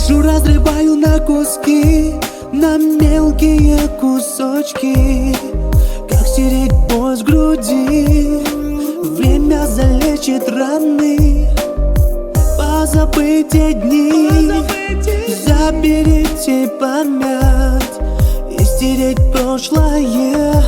Душу разрываю на куски, на мелкие кусочки. Как стереть боль с груди? Время залечит раны. Позабыть те дни, заберите память и стереть прошлое,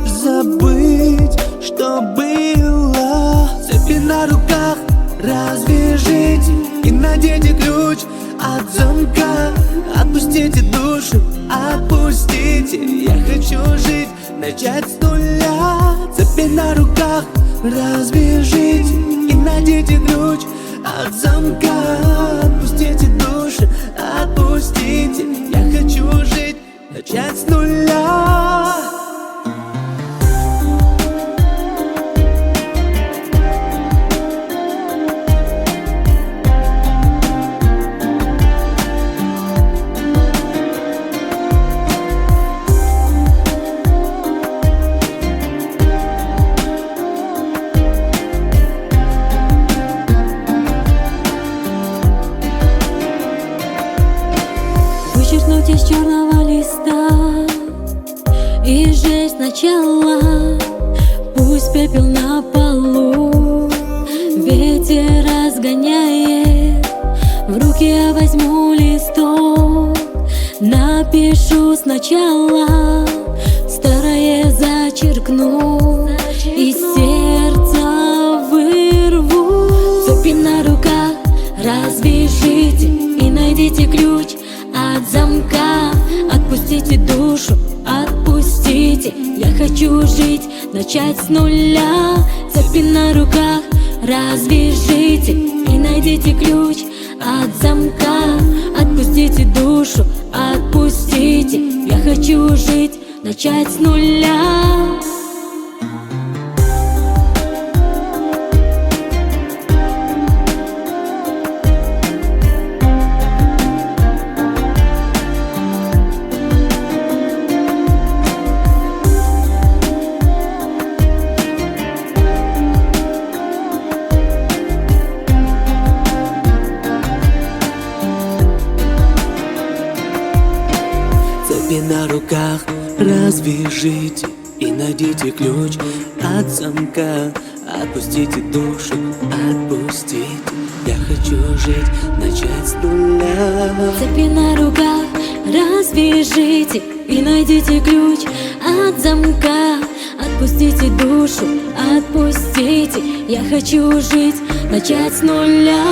забыть, что было. Цепи на руках развяжите и наденьте ключ от замка. Отпустите душу, отпустите. Я хочу жить, начать с нуля. Цепи на руках развяжите и наденьте ключ от замка. Отпустите душу, отпустите. Я хочу жить, начать с нуля. Вычеркнуть из черного листа и жесть сначала. Пусть пепел на полу ветер разгоняет. В руки я возьму листок, напишу сначала. Старое зачеркну, из сердца вырву. Цепи на руках развяжите и найдите ключ от замка. Отпустите душу, отпустите. Я хочу жить, начать с нуля. Цепи на руках развяжите и найдите ключ от замка. Отпустите душу, отпустите. Я хочу жить, начать с нуля. Цепи на руках развяжите и найдите ключ от замка. Отпустите душу, отпустите. Я хочу жить, начать с нуля. Цепи на руках развяжите и найдите ключ от замка. Отпустите душу, отпустите. Я хочу жить, начать с нуля.